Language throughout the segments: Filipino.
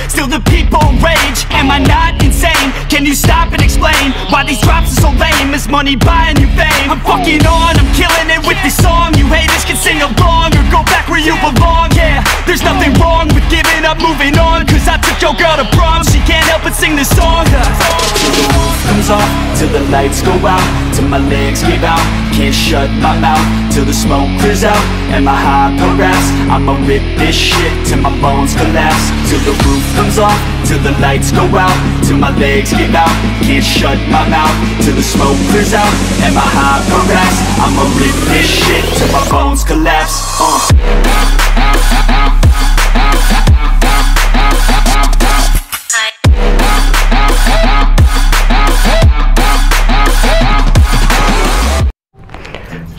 Still the people rage, am I not insane? Can you stop and explain why these drops are so lame? Is money buying you fame? I'm fucking on, I'm killing it with this song. You haters can sing along or go back where you belong. Yeah, there's nothing wrong with giving up, moving on. Cause I took your girl to prom, she can't help but sing this song. Till the roof comes off, till the lights go out, till my legs give out, can't shut my mouth, till the smoke clears out, and my hyper raps, I'ma rip this shit till my bones collapse. Till the roof comes off, till the lights go out, till my legs give out, can't shut my mouth, till the smoke clears out, and my hyper raps, I'ma rip this shit till my bones collapse.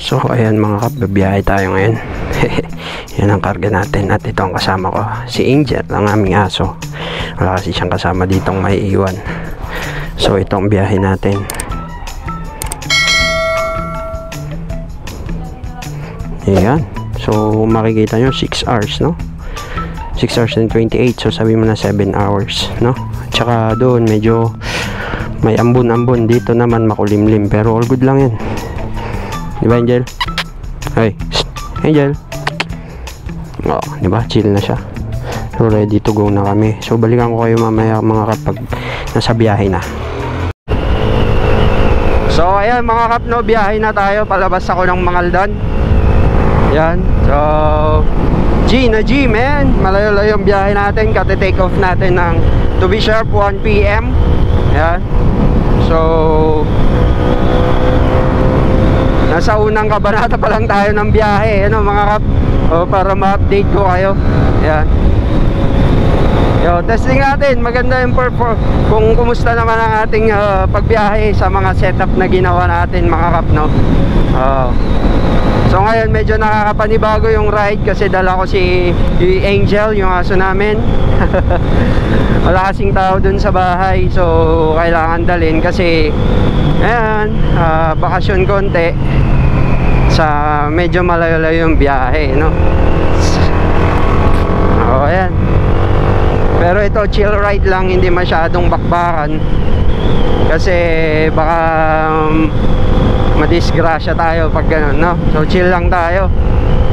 So ayan mga kap, babiyahe tayo ngayon. Yan ang karga natin. At ito ang kasama ko, si Angel, ang aming aso. Wala kasi siyang kasama ditong may iwan. So ito ang biyahe natin. Ayan. So makikita nyo 6 hours, no? 6 hours and 28. So sabi mo na 7 hours, no? At saka doon medyo may ambon-ambon. Dito naman makulimlim, pero all good lang yan. Diba Angel? Hey, Angel. Oh, diba? Chill na siya. So ready to go na kami. So balikan ko kayo mamaya mga kapag nasa biyahe na. So ayan mga kap, no, biyahe na tayo. Palabas ako ng Mangaldan. Yan. So G na G, man. Malayo-layo yung biyahe natin. Kati-take off natin ng to be sharp 1 PM. Yan. So nasa unang kabanata pa lang tayo ng biyahe, ano mga kap, para ma-update ko kayo. Yan. Yo, testing natin, maganda yung kung kumusta naman ang ating pagbiyahe sa mga setup na ginawa natin mga kap, no. So ngayon medyo nakakapanibago yung ride kasi dala ko si Angel, yung aso namin. Wala kasing tao dun sa bahay, so kailangan dalhin kasi ayan, bakasyon konti sa medyo malayo-layo yung biyahe, no? Ayan. Pero ito chill ride lang, hindi masyadong bakbakan kasi baka madisgrasya tayo pag gano'n, no? So chill lang tayo.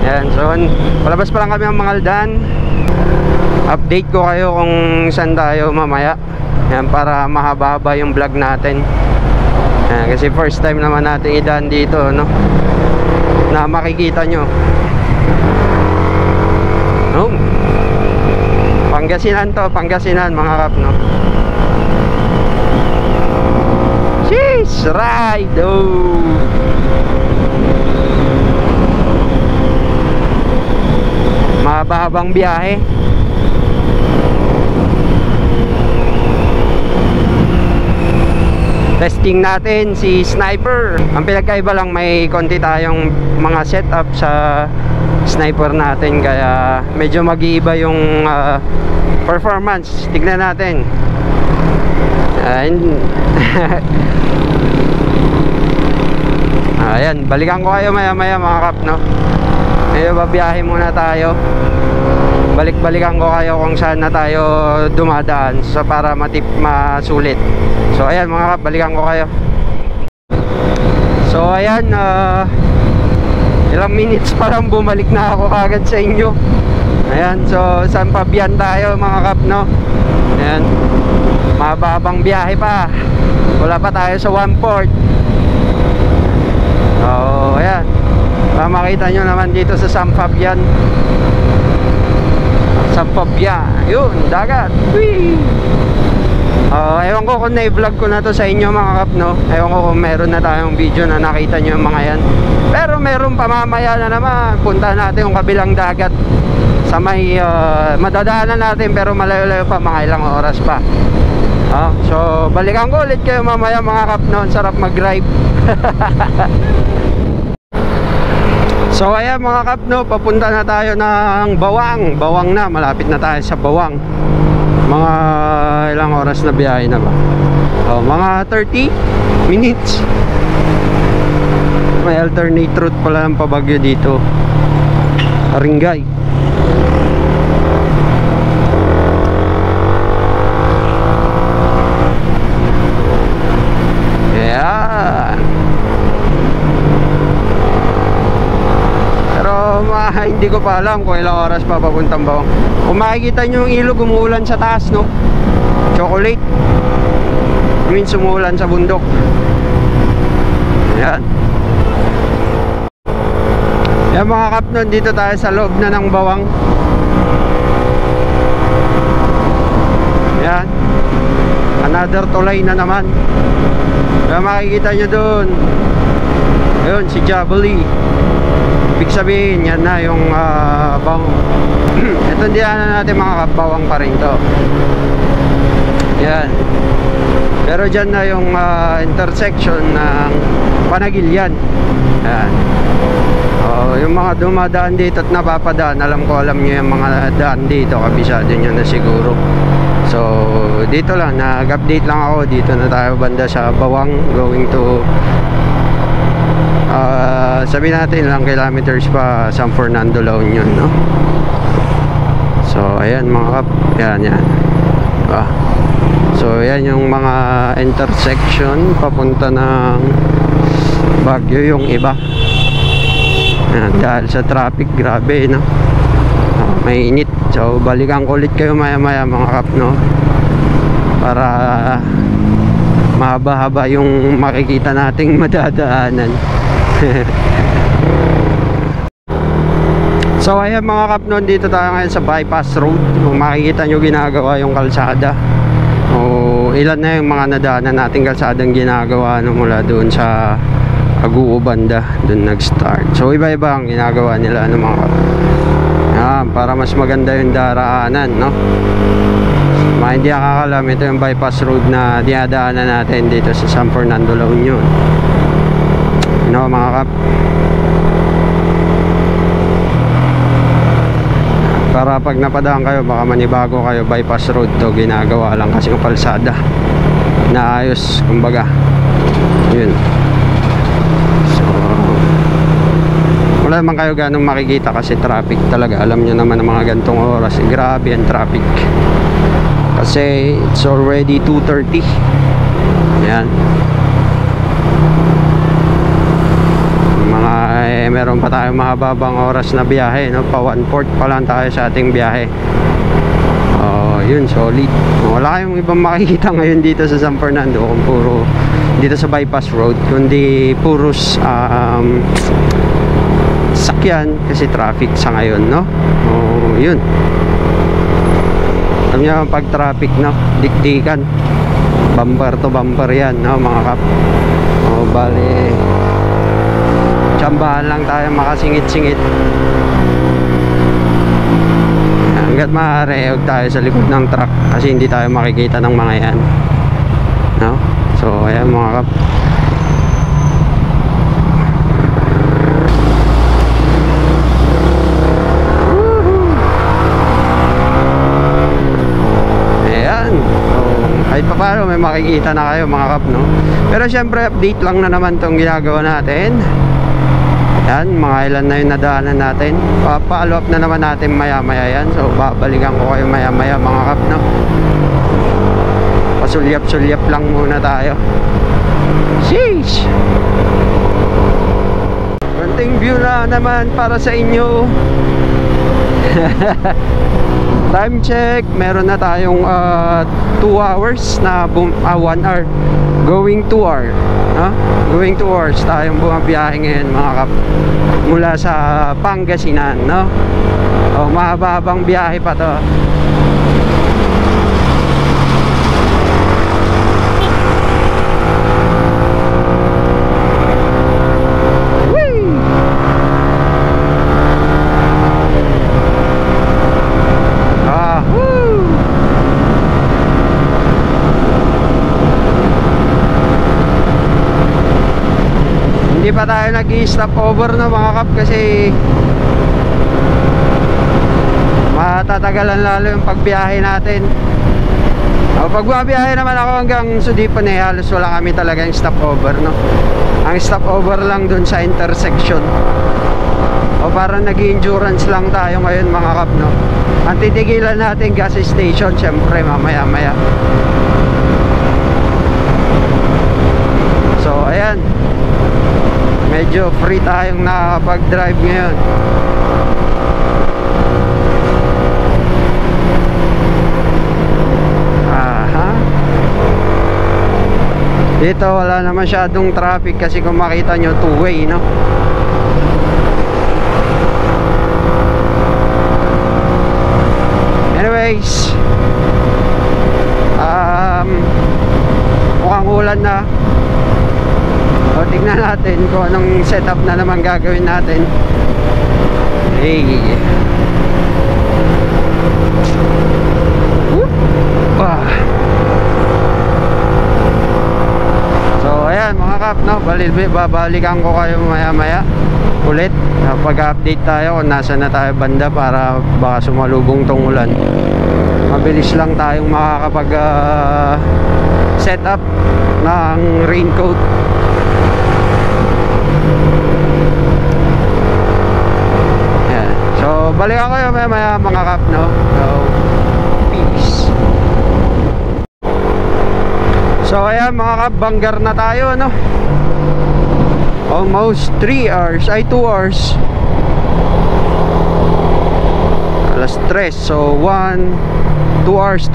Ayan, so palabas pa lang kami ng Mangaldan. Update ko kayo kung saan tayo mamaya. Ayan, para mahaba-haba yung vlog natin. Ayan, kasi first time naman natin idaan dito, no? Na makikita nyo. No? Pangasinan to, Pangasinan mga kap, no? Jeez, ride! Oh! Mahaba-habang biyahe. Testing natin si Sniper. Ang pinagkaiba lang, may konti tayong mga setup sa Sniper natin, kaya medyo mag-iiba yung performance. Tignan natin. Ayan, balikan ko kayo maya-maya mga kap, no? Medyo babiyahe muna tayo. Balik-balikan ko kayo kung saan na tayo dumadaan, so para masulit. So ayan mga kap, balikan ko kayo. So ayan, ilang minutes pa lang bumalik na ako kagad sa inyo. Ayan, so San Fabian tayo mga kap, no? Ayan, mababang biyahe pa. Wala pa tayo sa 1/4. So ayan, makita nyo naman dito sa San Fabian. San Fabian, yun, dagat. Whee! Ewan ko kung na-vlog ko na to sa inyo mga kap, no? Ewan ko kung meron na tayong video na nakita nyo yung mga yan. Pero meron pa mamaya na naman. Punta natin yung kabilang dagat sa may madadaanan natin, pero malayo-layo pa, mga ilang oras pa. So balikan ko ulit kayo mamaya mga kap, no? Sarap mag-drive. So ayan mga kap, no? Papunta na tayo ng Bawang. Bawang na, malapit na tayo sa Bawang. Mga ilang oras na biyahe na ba? Mga 30 minutes. May alternate route pala ng pabagyo dito, Ringay. hindi ko pa alam kung ilang oras pa papuntang Bawang. Kung makikita nyo yung ilog, umuulan sa taas, no? Chocolate. Means umuulan sa bundok. Ayan. Yan mga kapnon, dito tayo sa loob na ng Bawang. Ayan. Another tulay na naman. Kaya makikita nyo dun, ayun, si Jabali. Ibig sabihin, yan na yung Bawang. Ito hindi na natin mga Bawang pa rin to. Yan. Pero dyan na yung intersection ng Panagilian. Yan. Yung mga dumadaan dito at napapadaan, alam nyo yung mga daan dito, kabisado nyo na siguro. So dito lang, nag-update lang ako. Dito na tayo banda sa Bawang, going to sabi natin lang kilometers pa San Fernando, La Union, no? So ayan mga kap, yan. So yan yung mga intersection papunta ng Baguio, yung iba. Yan, dahil sa traffic, grabe, no? May init. So balikan ko ulit kayo maya maya mga kap, no? Para mahaba-haba yung makikita nating madadaanan. So ayan mga kap, no? Dito tayo ngayon sa bypass road. Kung makikita nyo, ginagawa yung kalsada. Ilan na yung mga nadaanan nating kalsadang ginagawa, no? Mula doon sa Aguo banda, doon nag-start. So iba-iba ang ginagawa nila, ano mga kap. Para mas maganda yung daraanan, no? Mga hindi akakalam, ito yung bypass road na dinadaanan natin dito sa San Fernando, La Union, no mga kap. Para pag napadaan kayo, baka manibago kayo, bypass road to, ginagawa lang kasi yung kalsada naayos, kumbaga. Yun. Wala naman kayo ganong makikita kasi traffic talaga. Alam nyo naman ang mga gantong oras, grabe ang traffic kasi it's already 2:30. Yan. Meron pa tayong mahababang oras na biyahe, no? Pa 1/4 pa lang tayo sa ating biyahe. Yun, solid. Wala kayong ibang makikita ngayon dito sa San Fernando kung puro dito sa bypass road, kundi puros sakyan kasi traffic sa ngayon, no? Yun. Alam niyo pag traffic, no? Dikdikan. Bumper to bumper yan, no mga kap. Bale, tsambahan lang tayo makasingit-singit. Hanggat maaari, huwag tayo sa likod ng truck kasi hindi tayo makikita ng mga yan, no? So ayan mga kap. Kahit pa paano may makikita na kayo mga kap, no? Pero syempre update lang na naman tong ginagawa natin. Yan, mga ilan na yung nadaanan natin. Pa-follow up na naman natin maya maya yan. So babalikan ko kayo maya maya mga kap, no? Pasulyap-sulyap lang muna tayo. Sheesh! Konting view na naman para sa inyo. Time check, meron na tayong 2 hours na 1 hour going 2 hour, no? Going 2 hours tayong bumabiyahe ngayon mga kap, mula sa Pangasinan, no? Mahaba-habang biyahe pa to. Hindi pa tayo nag-i-stop over na mga kap kasi matatagalan lalo yung pagbiyahe natin. Pag bumabiyahe naman ako hanggang Sudipan, halos wala kami talaga yung stop over, no? Ang stop over lang dun sa intersection. Parang nag-endurance lang tayo ngayon mga kap, no? Ang titigilan natin gas station syempre mamaya maya. So ayan, medyo free tayong nakakapag-drive ngayon. Dito wala na masyadong traffic kasi kung makita nyo two-way, no? Anyways, mukhang ulan na. O, tignan natin kung anong setup na naman gagawin natin. Hey. Wah. So ayan mga kap, no? Babalikan ko kayo maya maya ulit. Pag-update tayo kung nasa na tayo banda para baka sumalubong tong ulan. Mabilis lang tayong makakapag setup ng raincoat. Ayan. So balikan kayo maya maya mga kap, no? So peace. So ayan mga kap, banggar na tayo, no? Almost 3 hours, ay 2 hours. Alas 3, so 2 hours.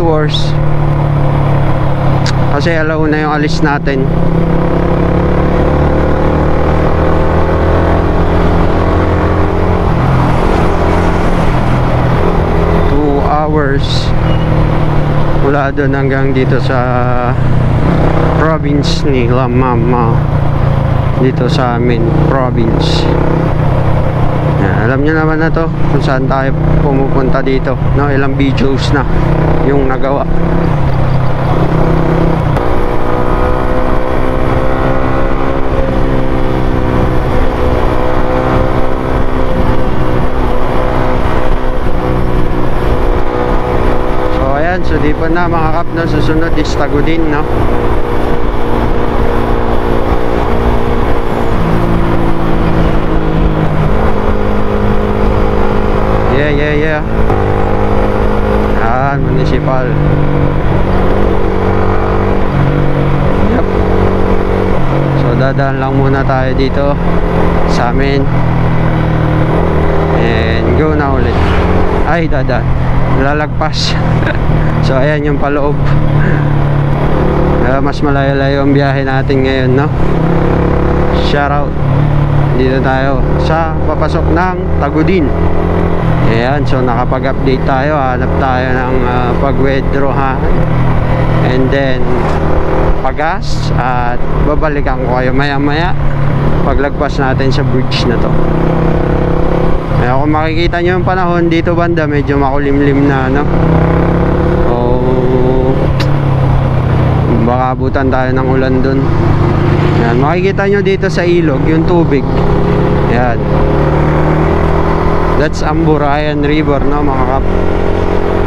Kasi alaw na yung alis natin. Mula doon hanggang dito sa province ni Mama, dito sa amin province. Alam nyo naman na to kung saan tayo pumupunta dito, no? Ilang videos na yung nagawa. So di pa na mga kap, no? Susunod is Tagudin, no? Yeah. Municipal. Yep. So dadaan lang muna tayo dito sa amin. And go na ulit. Ay, dadaan. Lalagpas. So ayan yung paloob. Mas malayo-layo ang biyahe natin ngayon, no? Shout out. Dito tayo sa papasok ng Tagudin. Ayan, so nakapag-update tayo. Hanap tayo ng pag-withdraw, and then pagas. At babalikan ko kayo maya-maya paglagpas natin sa bridge na to. Kaya kung makikita nyo yung panahon dito banda, medyo makulimlim na, no? Baka abutan tayo ng ulan dun. Yan, makikita nyo dito sa ilog yung tubig. Yan, that's Amburayan River, no mga kap.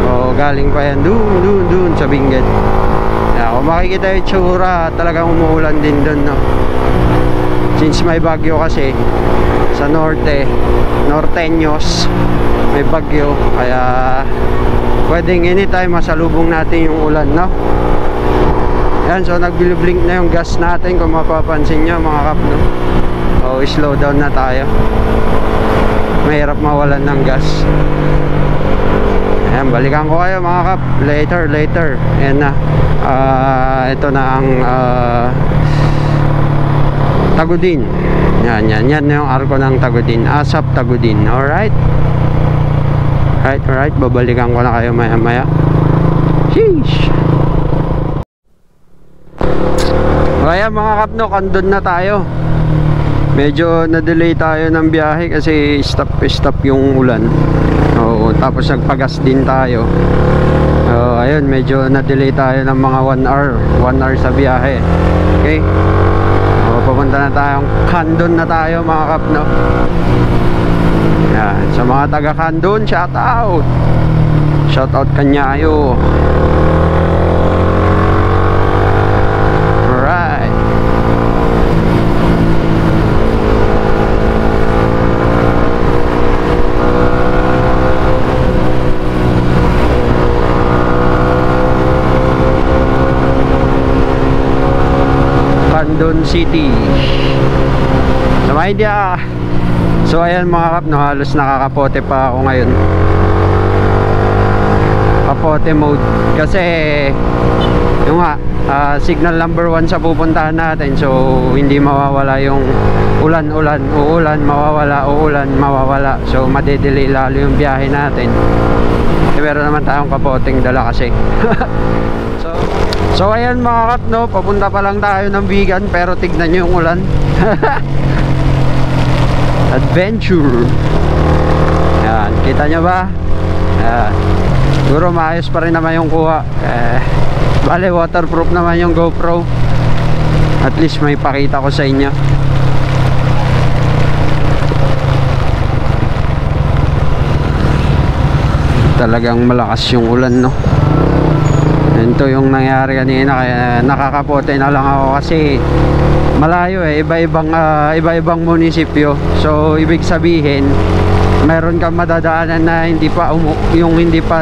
O galing pa yan dun sa Benguet. Yan, kung makikita yung tsura, talagang umuulan din dun, no? Since may bagyo kasi sa Norteños may bagyo, kaya pwedeng anytime masalubong natin yung ulan, no? Yan, so nagbiliblink na yung gas natin kung mapapansin nyo mga kap, no? O slow down na tayo. Mahirap mawalan ng gas. Ayan, balikan ko kayo mga kap later. Ayan na, ito na ang Tagudin. Yan na yung arko ng Tagudin, Asap Tagudin. Alright, babalikan ko na kayo maya. Sheesh. Kaya mga kap, no, kandun na tayo. Medyo na-delay tayo ng biyahe kasi stop yung ulan. Oo, tapos nagpagas din tayo. Ayun, medyo na-delay tayo ng mga 1 hour sa biyahe. Okay, papunta na tayong Kandun na tayo mga kap, no? Yan, sa mga taga Kandun, shout out kanyayo. Alright. Kandun City. Sa mga idea, So ayan mga kap, no, halos nakakapote pa ako ngayon. Kapote mode kasi yung signal number 1 sa pupuntahan natin, so hindi mawawala yung ulan, uulan, mawawala, uulan, mawawala, so madedelay lalo yung biyahe natin. Meron naman tayong kapoteng dala kasi. So ayan mga kap, no, papunta pa lang tayo ng Vigan, pero tignan nyo yung ulan. Adventure. Yan, kita nyo ba? Yan. Siguro maayos pa rin naman yung kuha. Bale, waterproof naman yung GoPro. At least may pakita ko sa inyo. Talagang malakas yung ulan, no. Ito yung nangyari kanina, kaya nakakapote na lang ako kasi malayo iba-ibang munisipyo. So ibig sabihin meron kang madadaanan na hindi pa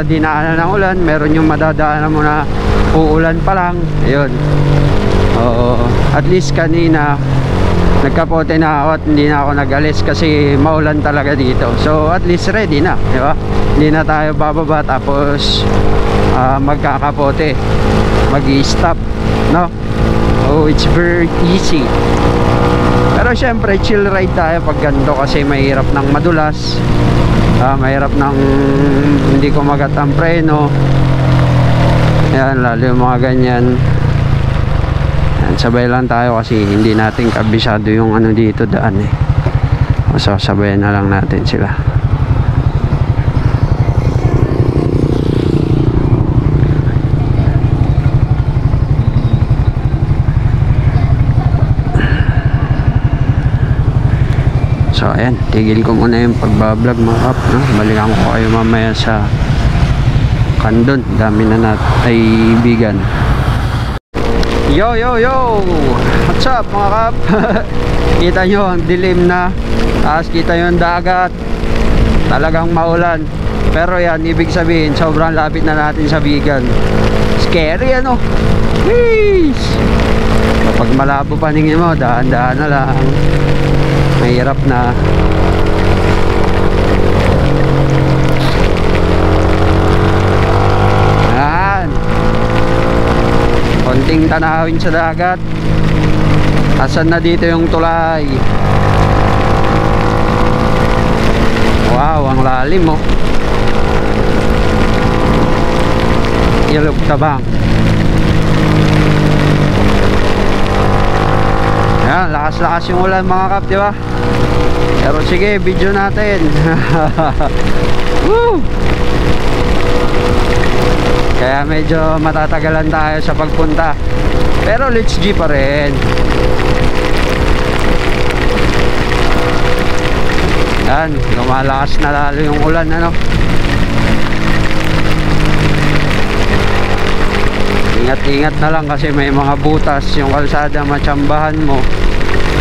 dinaanan ng ulan, meron yung madadaanan mo na uulan pa lang. Ayun. Oo, at least kanina nagkapote na ako at hindi na ako nag-alis kasi maulan talaga dito. So at least ready na, di ba? Hindi na tayo bababa tapos magkakapote, mag-i-stop, no? Oh, it's very easy. Pero syempre chill ride tayo pag ganito kasi mahirap ng madulas, mahirap ng hindi kumagat ang preno. Yan, lalo yung mga ganyan. Yan, sabay lang tayo kasi hindi natin kabisado yung ano dito daan eh. So sabayan na lang natin sila. So ayan, tigil ko muna yung pagbablog mga kap, no? Balikan ko kayo mamaya sa Kandon. Dami na ay Vigan. Yo yo yo, what's up mga kap? Kita nyo ang dilim na, tapos kita nyo ang dagat, talagang maulan. Pero yan, ibig sabihin sobrang lapit na natin sa Vigan. Scary ano. Please, kapag malabo paningin mo, daan-daan na lang, mahirap na. Yan, konting tanawin sa dagat. Asan na dito yung tulay? Wow, ang lalim oh. Ilog Tabang. Yan, lakas-lakas yung ulan mga kap, di ba? Pero sige, video natin. Woo! Kaya medyo matatagalan tayo sa pagpunta. Pero let's G pa rin. Yan, lumalakas na lalo yung ulan, ano? Ingat-ingat na lang kasi may mga butas yung kalsada, matsambahan mo,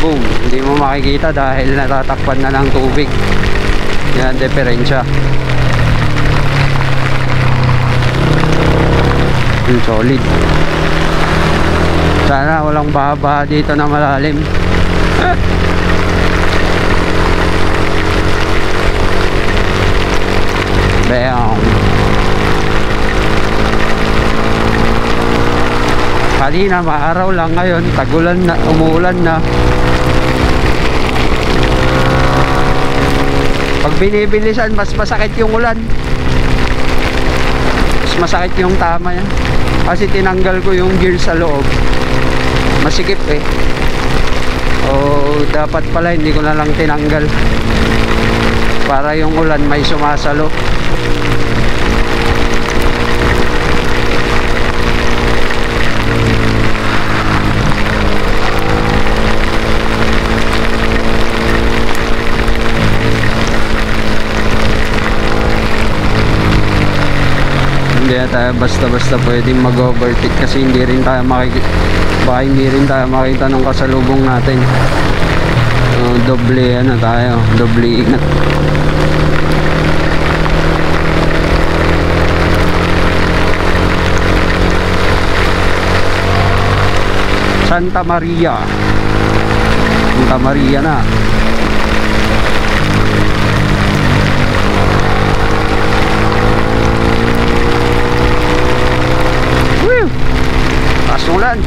boom, hindi mo makikita dahil natatakpan na ng tubig. Yan, diferensya. Solid. Sana walang baha-baha dito na malalim. Bam. Kanina maaraw lang, ngayon tagulan na, umuulan na. Pag binibilisan mas masakit yung ulan, mas masakit yung tama yan. Kasi tinanggal ko yung gear sa loob, masikip eh. O dapat pala hindi ko na lang tinanggal para yung ulan may sumasalo. Hindi tayo basta-basta pwedeng mag-overtake kasi hindi rin tayo makikita, baka hindi rin tayo makita ng kasalubong natin. Doble ano tayo, doble ingat. Santa Maria na. Woo! Pasulan.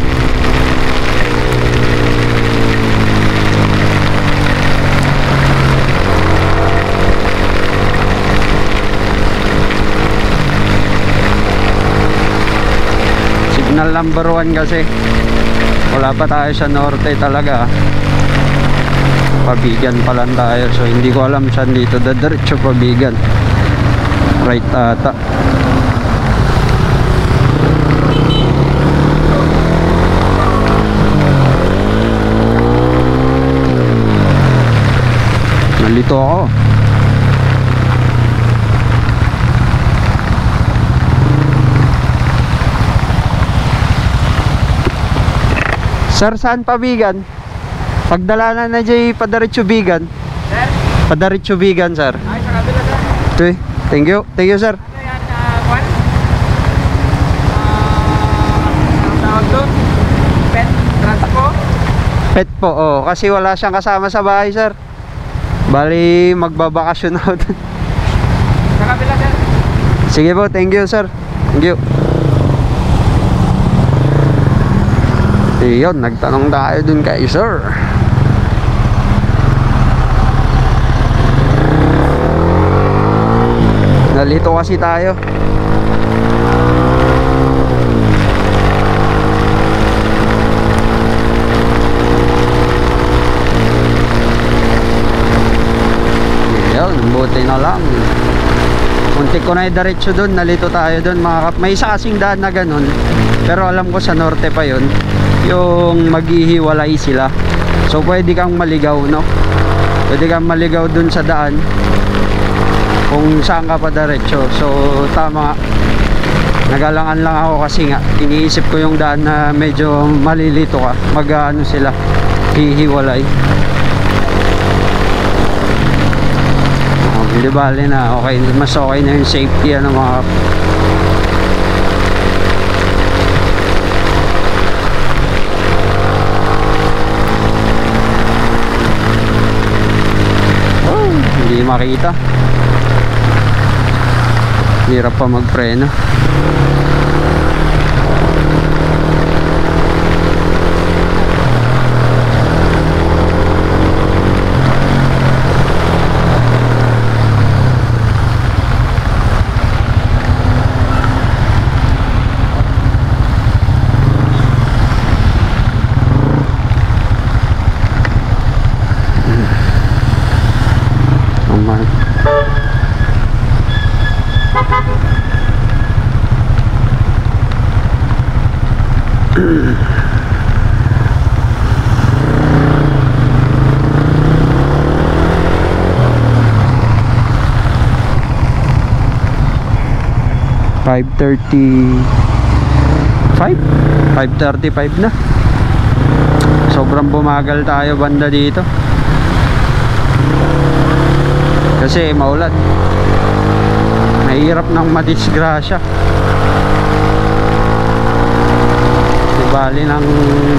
Signal number 1 kasi. Wala pa tayo sa norte talaga. Pabigan pa lang tayo. So hindi ko alam saan dito dadiretso pabigan. Right ata. Nalito ako. Sir, saan pabigan? Pagdalanan na dyan, padaritso bigan. Sir? Padaritso bigan, sir. Ay, sa kabila sir. Okay, thank you. Thank you, sir. Ano yan, Juan? Ang tawag doon? Pet transpo? Pet po, oh. Kasi wala siyang kasama sa bahay, sir. Bali, magbabakasyon ako dun. Sa kabila sir. Sige po, thank you, sir. Thank you. Iyon, nagtanong tayo dun kay sir. Nalito kasi tayo. Iyon, buti na lang. Muntik ko na i-diretso dun, nalito tayo dun mga kap. May isa kasing daan na ganun, pero alam ko sa norte pa yun, yung maghihiwalay sila. So pwede kang maligaw, no? Pwede kang maligaw dun sa daan kung saan ka pa diretso. So tama nga, nagalangan lang ako kasi nga iniisip ko yung daan na medyo malilito ka, mag-ano sila, hihiwalay. Hindi bali na, okay, mas okay na yung safety, ano mga hindi makita. Hirap pa magpreno. $5:35 na. Sobrang bumagal tayo banda dito kasi maulan. Mahirap nang madisgrasya. Bali ng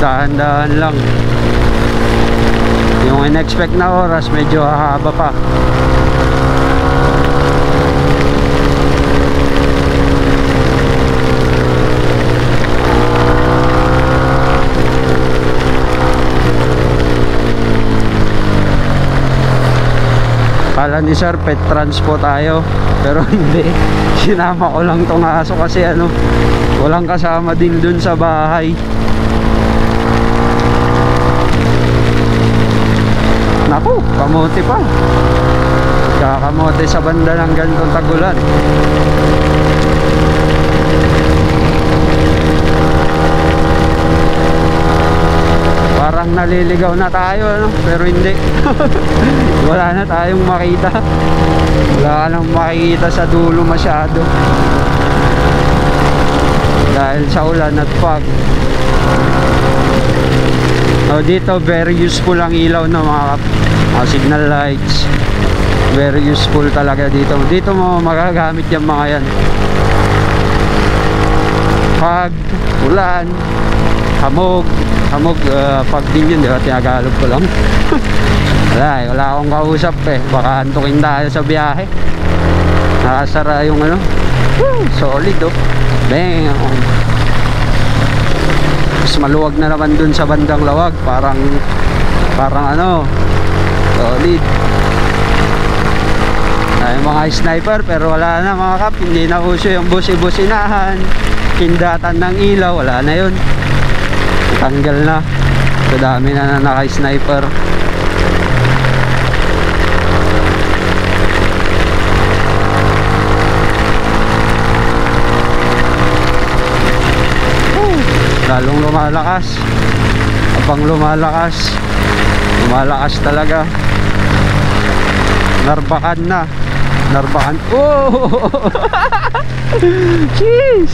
dahan-dahan lang. Yung in-expect na oras medyo hahaba pa. Kala ni sir pet transpo tayo, pero hindi. Sinama ko lang tong aso kasi ano, walang kasama din dun sa bahay. Naku, kamote pa. Kakamote sa banda ng ganitong tagulan. Parang naliligaw na tayo, ano? Pero hindi. Wala na tayong makita. Wala ka nang makikita sa dulo masyado dahil sa ulan at fog. Dito very useful ang ilaw ng mga signal lights. Very useful talaga dito. Dito mo magagamit yung mga yan. Fog, ulan, hamog. Pag din yun, diba? Tinagalog ko lang. Wala akong kausap eh. Baka antukin tayo sa biyahe. Nakasara yung ano. Woo, solid oh. Bang. maluwag na naman dun sa bandang lawag, parang ano, solid. Yung mga sniper, pero wala na mga kap, hindi na uso yung busi-businahan, kindatan ng ilaw, wala na yun, tanggal na. So dami na naka-sniper. Lalong lumalakas, habang lumalakas talaga. Narbakan na. Oh! Jeez!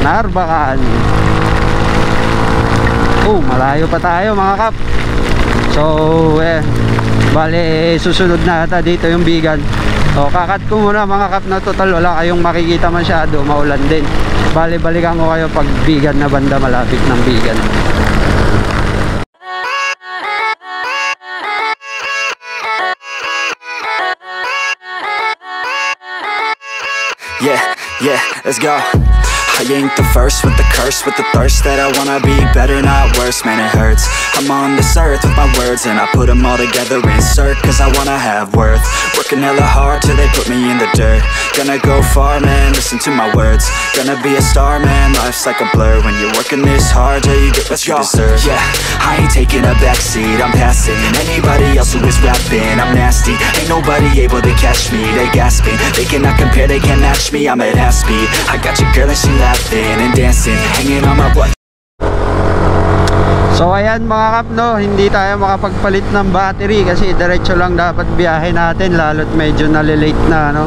Narbakan. Oh, malayo pa tayo mga kap. So, bale, susunod na ata dito yung Bigan. So, kakat ko muna mga kap, na total wala kayong makikita masyado, maulan din. Bale, balikan ko kayo pag Bigan na banda, malapit ng Bigan. Yeah, let's go. I ain't the first with the curse, with the thirst that I wanna be better, not worse, man it hurts. I'm on this earth with my words and I put them all together, insert, cause I wanna have worth. Working hella hard till they put me in the dirt. Gonna go far, man, listen to my words. Gonna be a star, man, life's like a blur. When you're working this hard till you get what you deserve. Yeah, I ain't taking a backseat, I'm passing anybody else who is rapping. I'm nasty, ain't nobody able to catch me. They gasping, they cannot compare, they can't match me. I'm at half speed, I got your girl and she laughing and dancing, hanging on my butt. So ayan mga kap, no, hindi tayo makapagpalit ng battery kasi diretso lang dapat biyahe natin, lalo't medyo nalilate na, no.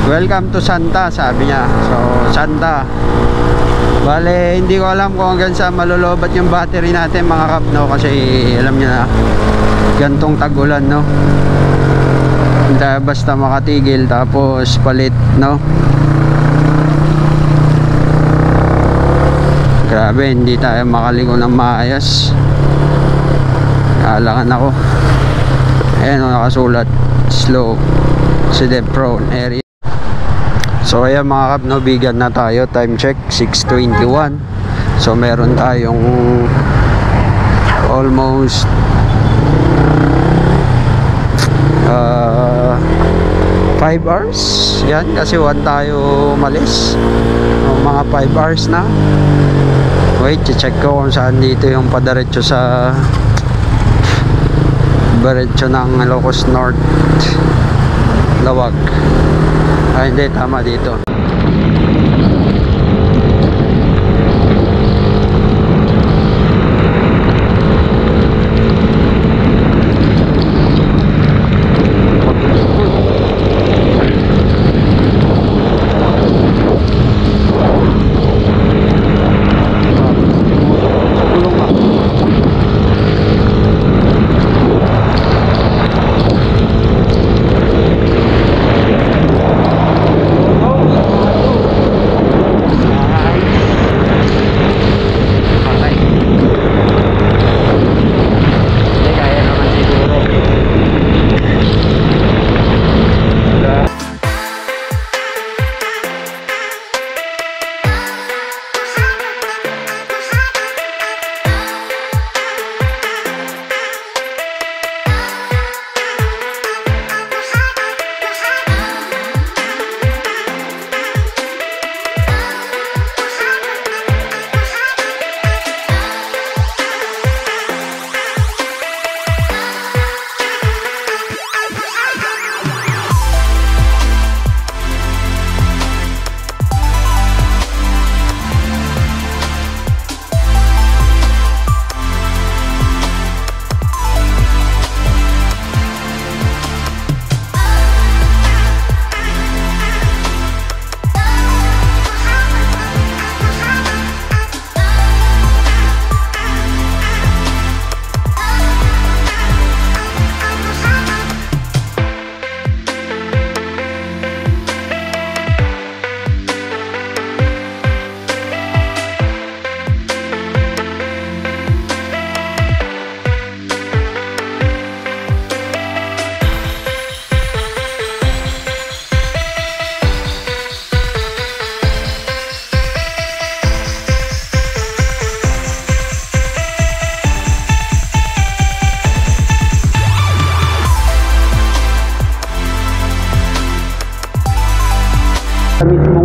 Welcome to Santa, sabi niya. So Santa, bale hindi ko alam kung hanggang saan malulobat yung battery natin mga kap, no, kasi alam niyo na gantong tag-ulan, no. Hindi tayo basta makatigil tapos palit, no. Grabe, hindi tayo makaliko ng maayos. Kailangan ako. Ayan o, nakasulat slow accident prone area. So ayan mga kap, no, Bigan na tayo. Time check 6:21. So meron tayong almost 5 hours. Yan, kasi 1 tayo umalis. Mga 5 hours na. Wait, check ko kung saan dito yung padaretso sa diretso ng Ilocos North Lawag. Ay hindi, tama dito. Sa mismo